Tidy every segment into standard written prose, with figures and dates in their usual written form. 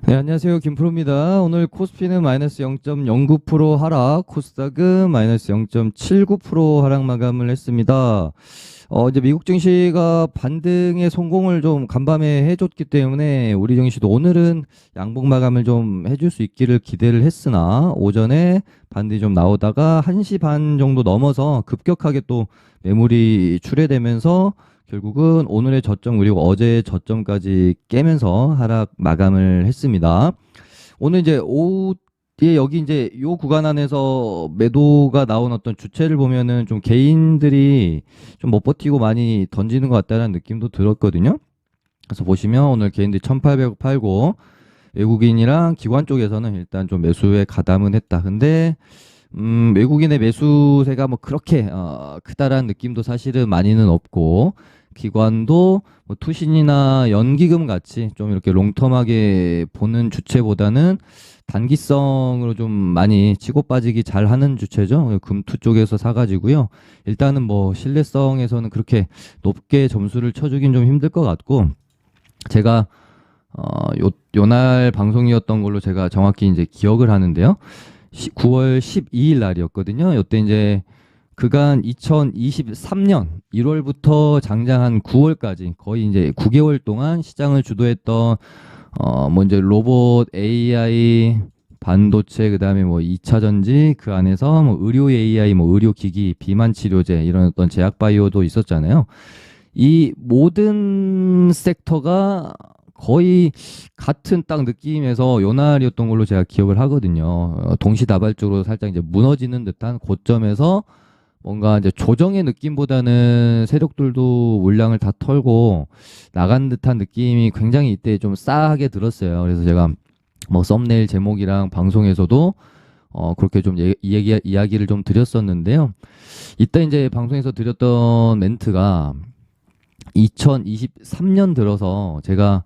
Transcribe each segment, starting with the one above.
네, 안녕하세요. 김프로입니다. 오늘 코스피는 마이너스 0.09% 하락, 코스닥은 마이너스 0.79% 하락 마감을 했습니다. 이제 미국 증시가 반등의 성공을 좀 간밤에 해줬기 때문에 우리 증시도 오늘은 양봉 마감을 좀 해줄 수 있기를 기대를 했으나 오전에 반등이 좀 나오다가 1시 반 정도 넘어서 급격하게 또 매물이 출회되면서 결국은 오늘의 저점 그리고 어제의 저점까지 깨면서 하락 마감을 했습니다. 오늘 이제 오후에 여기 이제 요 구간 안에서 매도가 나온 어떤 주체를 보면은 좀 개인들이 좀 못 버티고 많이 던지는 것 같다는 느낌도 들었거든요. 그래서 보시면 오늘 개인들이 1800 팔고 외국인이랑 기관 쪽에서는 일단 좀 매수에 가담은 했다. 근데 외국인의 매수세가 뭐 그렇게 크다라는 느낌도 사실은 많이는 없고 기관도 뭐 투신이나 연기금 같이 좀 이렇게 롱텀하게 보는 주체보다는 단기성으로 좀 많이 치고 빠지기 잘 하는 주체죠. 금투 쪽에서 사가지고요. 일단은 뭐 신뢰성에서는 그렇게 높게 점수를 쳐주긴 좀 힘들 것 같고 제가 요날 방송이었던 걸로 제가 정확히 이제 기억을 하는데요. 9월 12일 날이었거든요. 이때 이제 그간 2023년 1월부터 장장한 9월까지 거의 이제 9개월 동안 시장을 주도했던 뭐 이제 로봇, AI, 반도체, 그다음에 뭐 2차 전지 그 안에서 뭐 의료 AI, 뭐 의료 기기, 비만 치료제 이런 어떤 제약 바이오도 있었잖아요. 이 모든 섹터가 거의 같은 딱 느낌에서 요날이었던 걸로 제가 기억을 하거든요. 동시다발적으로 살짝 이제 무너지는 듯한 고점에서 뭔가 이제 조정의 느낌보다는 세력들도 물량을 다 털고 나간 듯한 느낌이 굉장히 이때 좀 싸하게 들었어요. 그래서 제가 뭐 썸네일 제목이랑 방송에서도 그렇게 좀 이야기를 좀 드렸었는데요. 이때 이제 방송에서 드렸던 멘트가 2023년 들어서 제가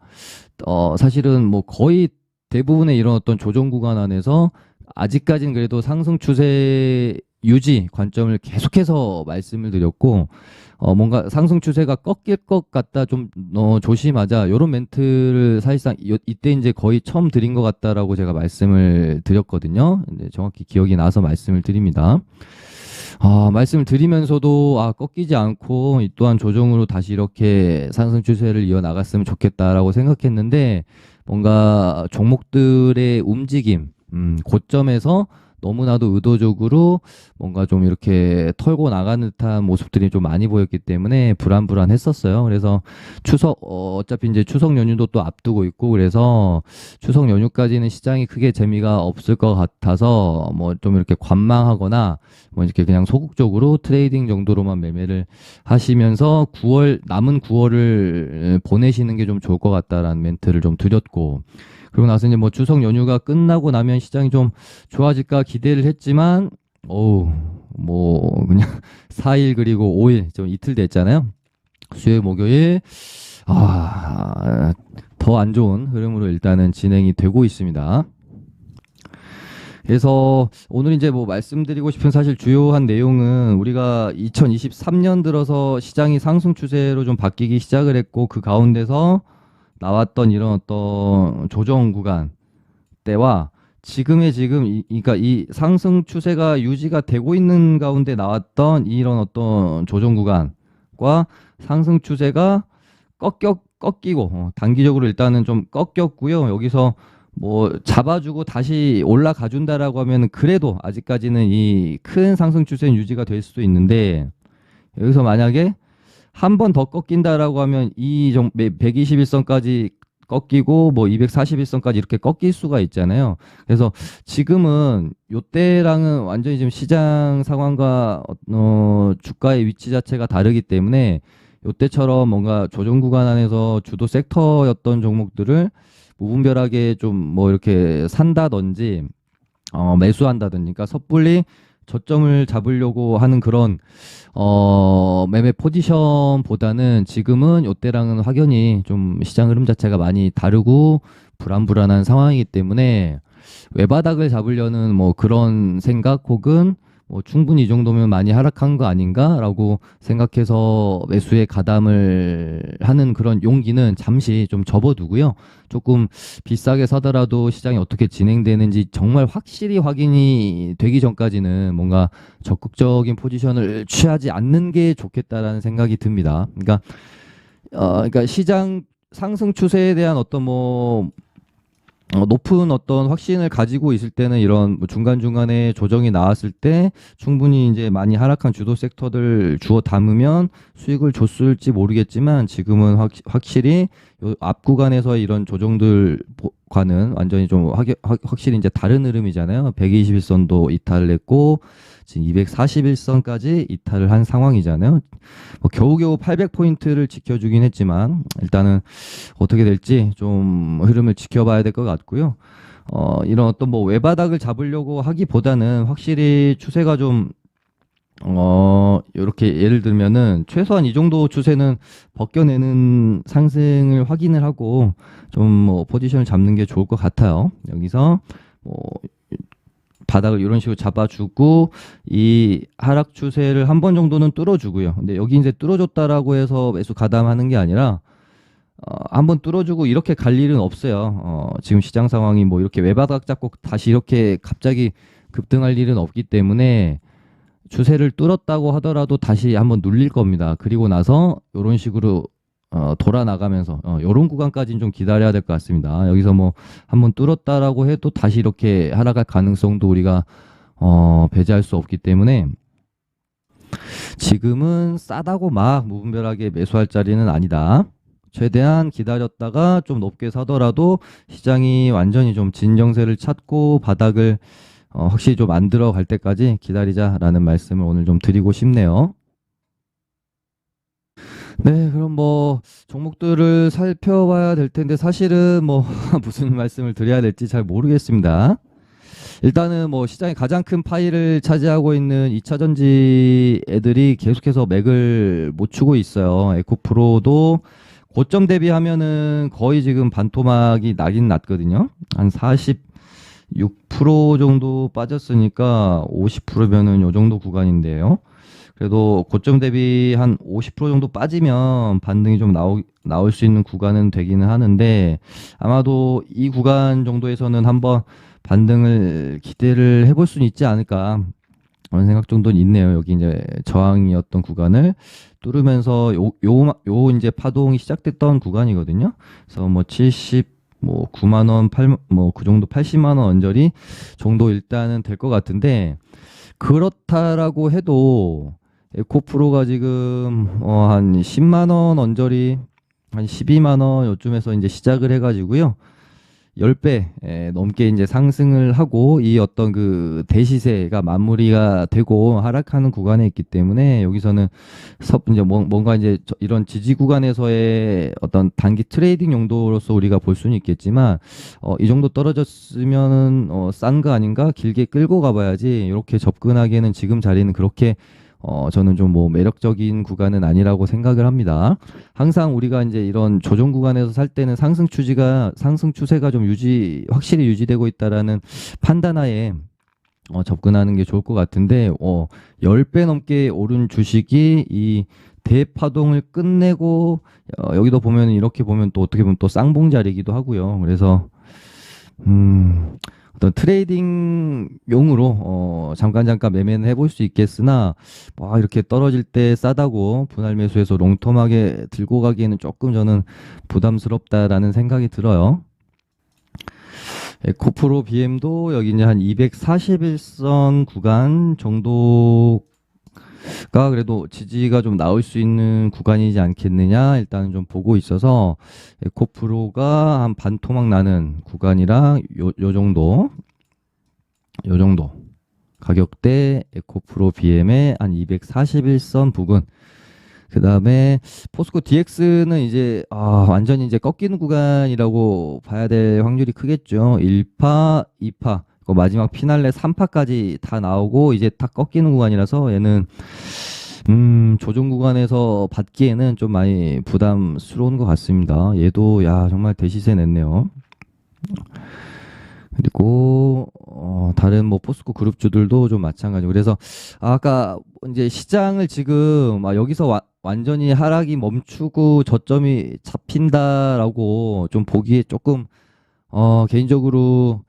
사실은 뭐 거의 대부분의 이런 어떤 조정 구간 안에서 아직까지는 그래도 상승 추세 유지 관점을 계속해서 말씀을 드렸고 뭔가 상승 추세가 꺾일 것 같다 좀 조심하자 이런 멘트를 사실상 이때 이제 거의 처음 드린 것 같다라고 제가 말씀을 드렸거든요. 근데 정확히 기억이 나서 말씀을 드립니다. 말씀을 드리면서도 꺾이지 않고 이 또한 조정으로 다시 이렇게 상승 추세를 이어나갔으면 좋겠다라고 생각했는데 뭔가 종목들의 움직임, 고점에서 너무나도 의도적으로 뭔가 좀 이렇게 털고 나가는 듯한 모습들이 좀 많이 보였기 때문에 불안했었어요. 그래서 어차피 이제 추석 연휴도 또 앞두고 있고 그래서 추석 연휴까지는 시장이 크게 재미가 없을 것 같아서 뭐 좀 이렇게 관망하거나 뭐 이렇게 그냥 소극적으로 트레이딩 정도로만 매매를 하시면서 남은 9월을 보내시는 게 좀 좋을 것 같다라는 멘트를 좀 드렸고 그리고 나서 이제 뭐 추석 연휴가 끝나고 나면 시장이 좀 좋아질까 기대를 했지만, 뭐, 그냥 4일 그리고 5일, 좀 이틀 됐잖아요. 수요일, 목요일, 더 안 좋은 흐름으로 일단은 진행이 되고 있습니다. 그래서 오늘 이제 뭐 말씀드리고 싶은 사실 주요한 내용은 우리가 2023년 들어서 시장이 상승 추세로 좀 바뀌기 시작을 했고 그 가운데서 나왔던 이런 어떤 조정 구간 때와 그러니까 이 상승 추세가 유지가 되고 있는 가운데 나왔던 이런 어떤 조정 구간과 상승 추세가 꺾이고 단기적으로 일단은 좀 꺾였고요. 여기서 뭐 잡아주고 다시 올라가 준다라고 하면은 그래도 아직까지는 이 큰 상승 추세는 유지가 될 수도 있는데 여기서 만약에 한 번 더 꺾인다라고 하면 121선까지 꺾이고 뭐 241선까지 이렇게 꺾일 수가 있잖아요. 그래서 지금은 요때랑은 완전히 지금 시장 상황과 주가의 위치 자체가 다르기 때문에 요때처럼 뭔가 조정 구간 안에서 주도 섹터였던 종목들을 무분별하게 좀 뭐 이렇게 산다든지 매수한다든지 그러니까 섣불리 저점을 잡으려고 하는 그런 매매 포지션보다는 지금은 요때랑은 확연히 좀 시장 흐름 자체가 많이 다르고 불안한 상황이기 때문에 외바닥을 잡으려는 뭐 그런 생각 혹은 뭐 충분히 이 정도면 많이 하락한 거 아닌가라고 생각해서 매수에 가담을 하는 그런 용기는 잠시 좀 접어두고요. 조금 비싸게 사더라도 시장이 어떻게 진행되는지 정말 확실히 확인이 되기 전까지는 뭔가 적극적인 포지션을 취하지 않는 게 좋겠다라는 생각이 듭니다. 그러니까 시장 상승 추세에 대한 어떤 높은 어떤 확신을 가지고 있을 때는 이런 뭐 중간중간에 조정이 나왔을 때 충분히 이제 많이 하락한 주도 섹터들 주워 담으면 수익을 줬을지 모르겠지만 지금은 확실히 요 앞 구간에서 이런 조정들과는 완전히 좀 확실히 이제 다른 흐름이잖아요. 121선도 이탈을 했고 지금 241선까지 이탈을 한 상황이잖아요. 뭐 겨우겨우 800포인트를 지켜주긴 했지만 일단은 어떻게 될지 좀 흐름을 지켜봐야 될 것 같고요. 이런 어떤 뭐 외바닥을 잡으려고 하기보다는 확실히 추세가 좀 이렇게 예를 들면은 최소한 이 정도 추세는 벗겨내는 상승을 확인을 하고 좀 뭐 포지션을 잡는 게 좋을 것 같아요. 여기서 뭐 바닥을 이런 식으로 잡아주고 이 하락 추세를 한 번 정도는 뚫어주고요. 근데 여기 이제 뚫어줬다라고 해서 매수 가담하는 게 아니라 한번 뚫어주고 이렇게 갈 일은 없어요. 지금 시장 상황이 뭐 이렇게 외바닥 잡고 다시 이렇게 갑자기 급등할 일은 없기 때문에 추세를 뚫었다고 하더라도 다시 한번 눌릴 겁니다. 그리고 나서 이런 식으로 돌아 나가면서 이런 구간까지는 좀 기다려야 될 것 같습니다. 여기서 뭐 한번 뚫었다라고 해도 다시 이렇게 하락할 가능성도 우리가 배제할 수 없기 때문에 지금은 싸다고 막 무분별하게 매수할 자리는 아니다. 최대한 기다렸다가 좀 높게 사더라도 시장이 완전히 좀 진정세를 찾고 바닥을 확실히 좀 안 들어갈 때까지 기다리자라는 말씀을 오늘 좀 드리고 싶네요. 네, 그럼 뭐 종목들을 살펴봐야 될 텐데 사실은 뭐 무슨 말씀을 드려야 될지 잘 모르겠습니다. 일단은 뭐 시장의 가장 큰 파일을 차지하고 있는 2차 전지 애들이 계속해서 맥을 못 추고 있어요. 에코프로도 고점 대비하면은 거의 지금 반토막이 나긴 났거든요. 한 46% 정도 빠졌으니까 50%면은 요 정도 구간인데요. 그래도 고점 대비 한 50% 정도 빠지면 반등이 좀 나올 수 있는 구간은 되기는 하는데 아마도 이 구간 정도에서는 한번 반등을 기대를 해볼 수는 있지 않을까 그런 생각 정도는 있네요. 여기 이제 저항이었던 구간을 뚫으면서 요 이제 파동이 시작됐던 구간이거든요. 그래서 뭐 70, 뭐 9만 원, 뭐 그 정도 80만 원 언저리 정도 일단은 될 것 같은데 그렇다라고 해도 에코프로가 지금 한 10만 원 언저리 한 12만 원 요쯤에서 이제 시작을 해가지고요. 10배 넘게 이제 상승을 하고 이 어떤 그 대시세가 마무리가 되고 하락하는 구간에 있기 때문에 여기서는 이제 뭔가 이제 이런 지지 구간에서의 어떤 단기 트레이딩 용도로서 우리가 볼 수는 있겠지만 이 정도 떨어졌으면은 싼 거 아닌가 길게 끌고 가봐야지 이렇게 접근하기에는 지금 자리는 그렇게 저는 좀 뭐 매력적인 구간은 아니라고 생각을 합니다. 항상 우리가 이제 이런 조정 구간에서 살 때는 상승 추세가 좀 확실히 유지되고 있다라는 판단하에 접근하는 게 좋을 것 같은데 10배 넘게 오른 주식이 이 대파동을 끝내고 여기도 보면 이렇게 보면 또 어떻게 보면 또 쌍봉 자리이기도 하고요. 그래서 어떤 트레이딩용으로 잠깐 매매는 해볼 수 있겠으나 이렇게 떨어질 때 싸다고 분할 매수해서 롱텀하게 들고 가기에는 조금 저는 부담스럽다라는 생각이 들어요. 에코프로 BM도 여기 이제 한 241선 구간 정도가 그래도 지지가 좀 나올 수 있는 구간이지 않겠느냐 일단은 좀 보고 있어서 에코프로가 한 반토막 나는 구간이랑 요 정도 가격대 에코프로 BM의 한 241선 부근 그 다음에 포스코 DX는 이제 완전히 이제 꺾이는 구간이라고 봐야 될 확률이 크겠죠. 1파, 2파, 마지막 피날레 3파까지 다 나오고 이제 다 꺾이는 구간이라서 얘는 조정 구간에서 받기에는 좀 많이 부담스러운 것 같습니다. 얘도 야 정말 대시세 냈네요. 그리고 다른 뭐 포스코 그룹주들도 좀 마찬가지고 그래서 아까 이제 시장을 지금 여기서 완전히 하락이 멈추고 저점이 잡힌다라고 좀 보기에 조금 개인적으로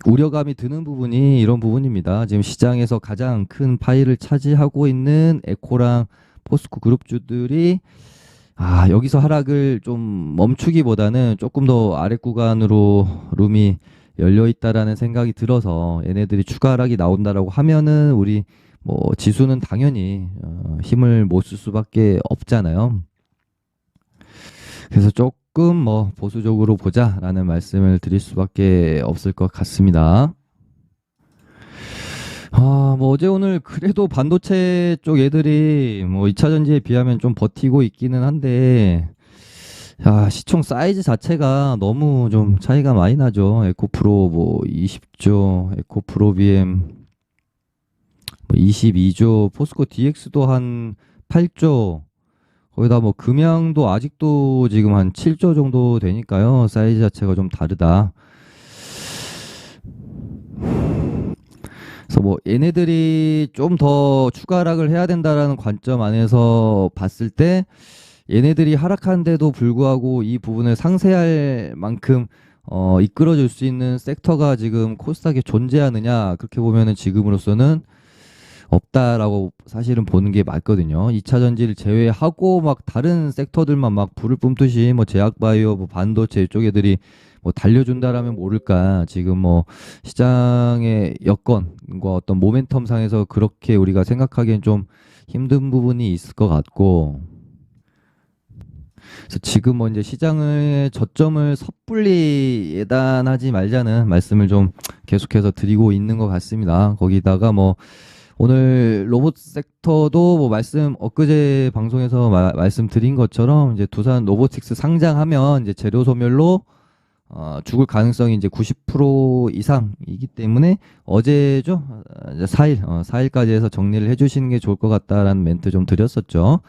우려감이 드는 부분이 이런 부분입니다. 지금 시장에서 가장 큰 파일을 차지하고 있는 에코랑 포스코 그룹주들이 여기서 하락을 좀 멈추기보다는 조금 더 아래 구간으로 룸이 열려 있다라는 생각이 들어서 얘네들이 추가 하락이 나온다라고 하면은 우리 뭐 지수는 당연히 힘을 못 쓸 수밖에 없잖아요. 그래서 조금 뭐 보수적으로 보자라는 말씀을 드릴 수밖에 없을 것 같습니다. 뭐 어제 오늘 그래도 반도체 쪽 애들이 뭐 2차 전지에 비하면 좀 버티고 있기는 한데 시총 사이즈 자체가 너무 좀 차이가 많이 나죠. 에코프로 뭐 20조, 에코프로 BM 뭐 22조, 포스코 DX도 한 8조, 거기다 뭐 금양도 아직도 지금 한 7조 정도 되니까요. 사이즈 자체가 좀 다르다. 그래서 뭐 얘네들이 좀 더 추가 하락을 해야 된다라는 관점 안에서 봤을 때 얘네들이 하락하는데도 불구하고 이 부분을 상쇄할 만큼 이끌어줄 수 있는 섹터가 지금 코스닥에 존재하느냐, 그렇게 보면은 지금으로서는 없다라고 사실은 보는 게 맞거든요. 2차 전지를 제외하고 막 다른 섹터들만 막 불을 뿜듯이 뭐 제약바이오, 뭐 반도체 이쪽 애들이 뭐 달려준다라면 모를까. 지금 뭐 시장의 여건과 어떤 모멘텀 상에서 그렇게 우리가 생각하기엔 좀 힘든 부분이 있을 것 같고. 그래서 지금 뭐 이제 시장의 저점을 섣불리 예단하지 말자는 말씀을 좀 계속해서 드리고 있는 것 같습니다. 거기다가 뭐 오늘 로봇 섹터도 뭐 엊그제 방송에서 말씀드린 것처럼 이제 두산 로보틱스 상장하면 이제 재료 소멸로 죽을 가능성이 이제 90% 이상이기 때문에 어제죠. 이제 4일까지 해서 정리를 해주시는 게 좋을 것 같다라는 멘트 좀 드렸었죠.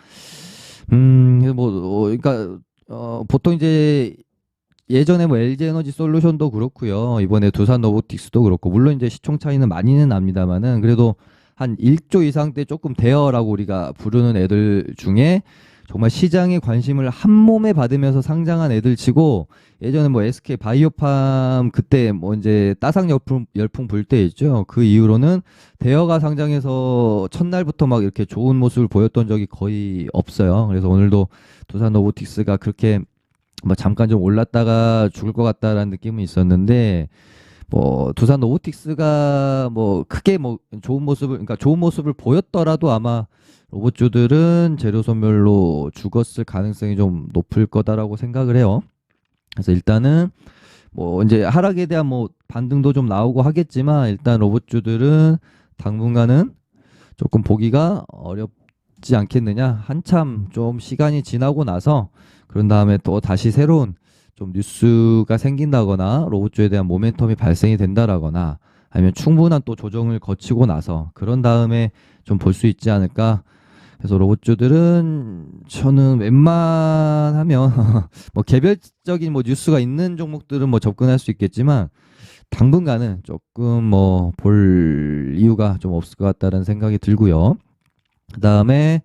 그러니까 보통 이제 예전에 뭐 LG 에너지 솔루션도 그렇고요. 이번에 두산 로보틱스도 그렇고, 물론 이제 시총 차이는 많이는 납니다만은 그래도 한 1조 이상대 조금 대여라고 우리가 부르는 애들 중에 정말 시장의 관심을 한 몸에 받으면서 상장한 애들 치고, 예전에 뭐 SK 바이오팜 그때 뭐 이제 따상 열풍 불 때 있죠. 그 이후로는 대여가 상장해서 첫날부터 막 이렇게 좋은 모습을 보였던 적이 거의 없어요. 그래서 오늘도 두산 로보틱스가 그렇게 뭐 잠깐 좀 올랐다가 죽을 것 같다라는 느낌은 있었는데, 뭐 두산 로보틱스가 뭐 크게 뭐 그러니까 좋은 모습을 보였더라도 아마 로봇주들은 재료 소멸로 죽었을 가능성이 좀 높을 거다라고 생각을 해요. 그래서 일단은 뭐 이제 하락에 대한 뭐 반등도 좀 나오고 하겠지만, 일단 로봇주들은 당분간은 조금 보기가 어렵지 않겠느냐. 한참 좀 시간이 지나고 나서 그런 다음에 또 다시 새로운 좀 뉴스가 생긴다거나 로봇주에 대한 모멘텀이 발생이 된다라거나 아니면 충분한 또 조정을 거치고 나서 그런 다음에 좀 볼 수 있지 않을까. 그래서 로봇주들은 저는 웬만하면 뭐 개별적인 뭐 뉴스가 있는 종목들은 뭐 접근할 수 있겠지만 당분간은 조금 뭐 볼 이유가 좀 없을 것 같다는 생각이 들고요. 그 다음에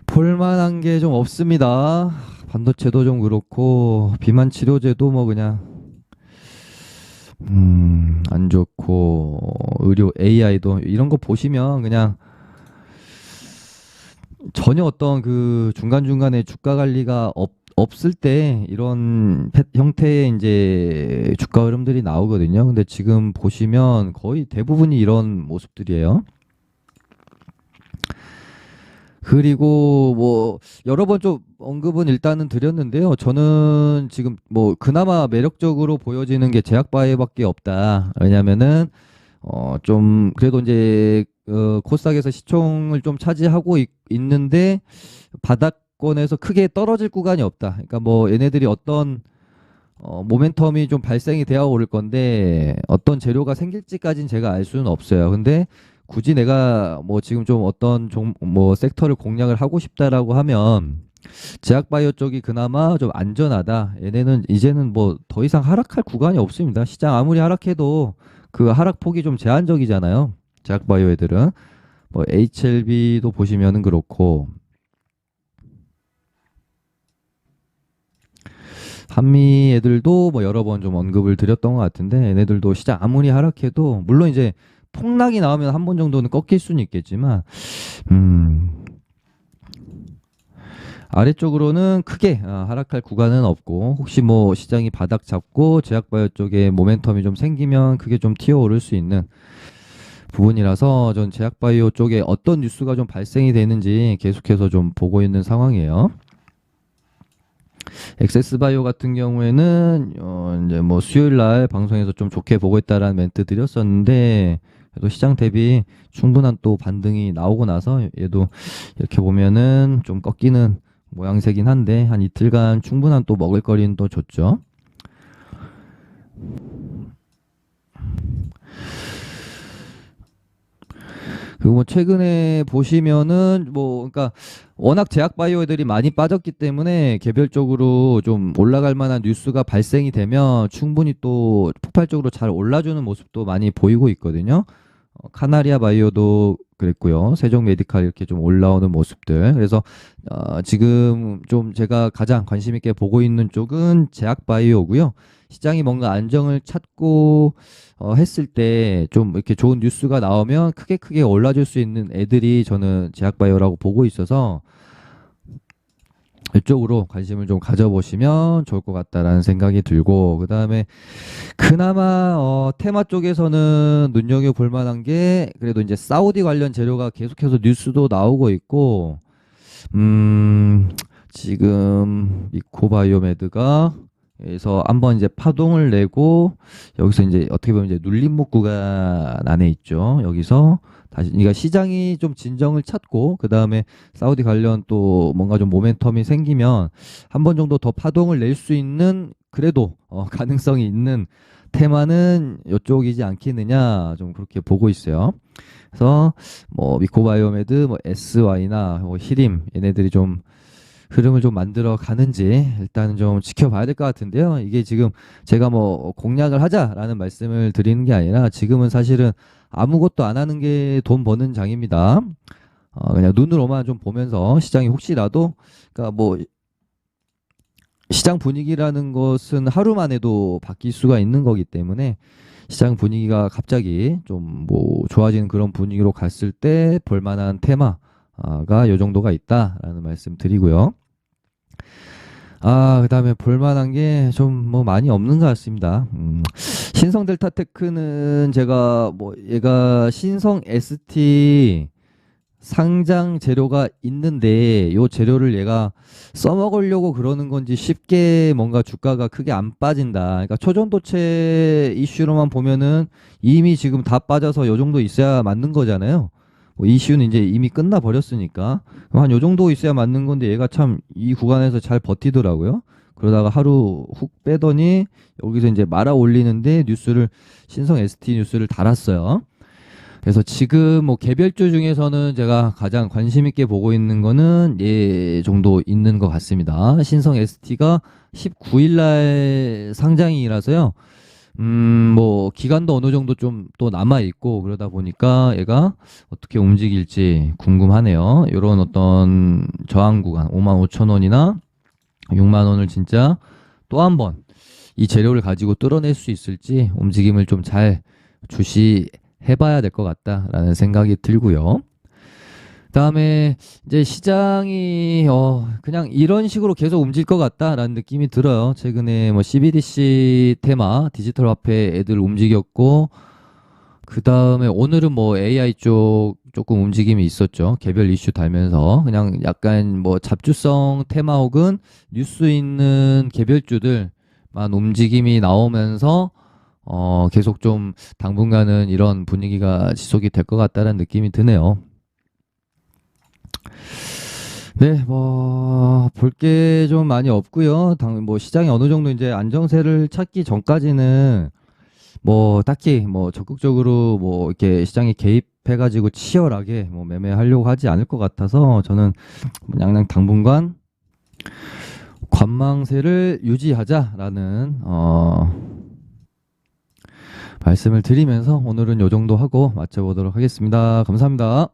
볼만한 게 좀 없습니다. 반도체도 좀 그렇고 비만 치료제도 뭐 그냥 안 좋고, 의료 AI도 이런 거 보시면 그냥 전혀 어떤 그 중간중간에 주가 관리가 없을 때 이런 형태의 이제 주가 흐름들이 나오거든요. 근데 지금 보시면 거의 대부분이 이런 모습들이에요. 그리고 뭐 여러 번 좀 언급은 일단은 드렸는데요. 저는 지금 뭐 그나마 매력적으로 보여지는 게 제약바이오밖에 없다. 왜냐면은 좀 그래도 이제 코스닥에서 시총을 좀 차지하고 있는데 바닥권에서 크게 떨어질 구간이 없다. 그러니까 뭐 얘네들이 어떤 모멘텀이 좀 발생이 되어 오를 건데 어떤 재료가 생길지까지는 제가 알 수는 없어요. 근데 굳이 내가 뭐 지금 좀 어떤 뭐 섹터를 공략을 하고 싶다라고 하면 제약바이오 쪽이 그나마 좀 안전하다. 얘네는 이제는 뭐 더 이상 하락할 구간이 없습니다. 시장 아무리 하락해도 그 하락폭이 좀 제한적이잖아요. 제약바이오 애들은. 뭐 HLB도 보시면은 그렇고 한미 애들도 뭐 여러 번 좀 언급을 드렸던 것 같은데 얘네들도 시장 아무리 하락해도 물론 이제 폭락이 나오면 한 번 정도는 꺾일 수는 있겠지만 음, 아래쪽으로는 크게 하락할 구간은 없고 혹시 뭐 시장이 바닥 잡고 제약바이오 쪽에 모멘텀이 좀 생기면 그게 좀 튀어오를 수 있는 부분이라서 전 제약바이오 쪽에 어떤 뉴스가 좀 발생이 되는지 계속해서 좀 보고 있는 상황이에요. 엑세스바이오 같은 경우에는 이제 뭐 수요일 날 방송에서 좀 좋게 보고 있다라는 멘트 드렸었는데 그래도 시장 대비 충분한 또 반등이 나오고 나서 얘도 이렇게 보면은 좀 꺾이는 모양새긴 한데 한 이틀간 충분한 또 먹을거리는 또 줬죠. 그리고 뭐 최근에 보시면은 뭐 그러니까 워낙 제약 바이오들이 많이 빠졌기 때문에 개별적으로 좀 올라갈 만한 뉴스가 발생이 되면 충분히 또 폭발적으로 잘 올라주는 모습도 많이 보이고 있거든요. 카나리아 바이오도 그랬고요. 세종 메디칼 이렇게 좀 올라오는 모습들. 그래서 지금 좀 제가 가장 관심 있게 보고 있는 쪽은 제약 바이오고요. 시장이 뭔가 안정을 찾고 했을 때 좀 이렇게 좋은 뉴스가 나오면 크게 올라줄 수 있는 애들이 저는 제약 바이오라고 보고 있어서 이쪽으로 관심을 좀 가져보시면 좋을 것 같다라는 생각이 들고 그다음에 그나마 테마 쪽에서는 눈여겨볼 만한 게 그래도 이제 사우디 관련 재료가 계속해서 뉴스도 나오고 있고 지금 미코바이오메드가 그래서 한번 이제 파동을 내고 여기서 이제 어떻게 보면 이제 눌림목 구간 안에 있죠. 여기서 다시 그러니까 시장이 좀 진정을 찾고 그다음에 사우디 관련 또 뭔가 좀 모멘텀이 생기면 한 번 정도 더 파동을 낼 수 있는 그래도 가능성이 있는 테마는 이쪽이지 않겠느냐 좀 그렇게 보고 있어요. 그래서 뭐 미코바이오메드, 뭐 SY나 뭐 히림 얘네들이 좀 흐름을 좀 만들어 가는지 일단은 좀 지켜봐야 될 것 같은데요. 이게 지금 제가 뭐 공략을 하자라는 말씀을 드리는 게 아니라 지금은 사실은 아무것도 안 하는 게 돈 버는 장입니다. 그냥 눈으로만 좀 보면서 시장이 혹시라도 그러니까 뭐 시장 분위기라는 것은 하루 만에도 바뀔 수가 있는 거기 때문에 시장 분위기가 갑자기 좀 뭐 좋아지는 그런 분위기로 갔을 때 볼만한 테마가 요 정도가 있다라는 말씀 드리고요. 그다음에 볼만한 게 좀 뭐 많이 없는 것 같습니다. 신성 델타테크는 제가 뭐 얘가 신성 ST 상장 재료가 있는데 요 재료를 얘가 써먹으려고 그러는 건지 쉽게 뭔가 주가가 크게 안 빠진다. 그러니까 초전도체 이슈로만 보면은 이미 지금 다 빠져서 요 정도 있어야 맞는 거잖아요. 뭐 이슈는 이제 이미 끝나 버렸으니까 한 요 정도 있어야 맞는 건데 얘가 참 이 구간에서 잘 버티더라고요. 그러다가 하루 훅 빼더니 여기서 이제 말아 올리는데 뉴스를 신성 ST 뉴스를 달았어요. 그래서 지금 뭐 개별주 중에서는 제가 가장 관심 있게 보고 있는 거는 얘 정도 있는 것 같습니다. 신성 ST가 19일 날 상장이라서요. 뭐 기간도 어느 정도 좀 또 남아 있고 그러다 보니까 얘가 어떻게 움직일지 궁금하네요. 이런 어떤 저항 구간 55,000원이나 6만 원을 진짜 또 한 번 이 재료를 가지고 뚫어낼 수 있을지 움직임을 좀 잘 주시해봐야 될 것 같다라는 생각이 들고요. 그다음에 이제 시장이 그냥 이런 식으로 계속 움직일 것 같다라는 느낌이 들어요. 최근에 뭐 CBDC 테마 디지털 화폐 애들 움직였고 그다음에 오늘은 뭐 AI 쪽 조금 움직임이 있었죠. 개별 이슈 달면서 그냥 약간 뭐 잡주성 테마 혹은 뉴스 있는 개별주들만 움직임이 나오면서 계속 좀 당분간은 이런 분위기가 지속이 될 것 같다는 느낌이 드네요. 네, 뭐, 볼 게 좀 많이 없고요. 뭐, 시장이 어느 정도 이제 안정세를 찾기 전까지는 뭐, 딱히 뭐, 적극적으로 뭐, 이렇게 시장에 개입해가지고 치열하게 뭐, 매매하려고 하지 않을 것 같아서 저는 그냥 당분간 관망세를 유지하자라는 말씀을 드리면서 오늘은 요 정도 하고 마쳐보도록 하겠습니다. 감사합니다.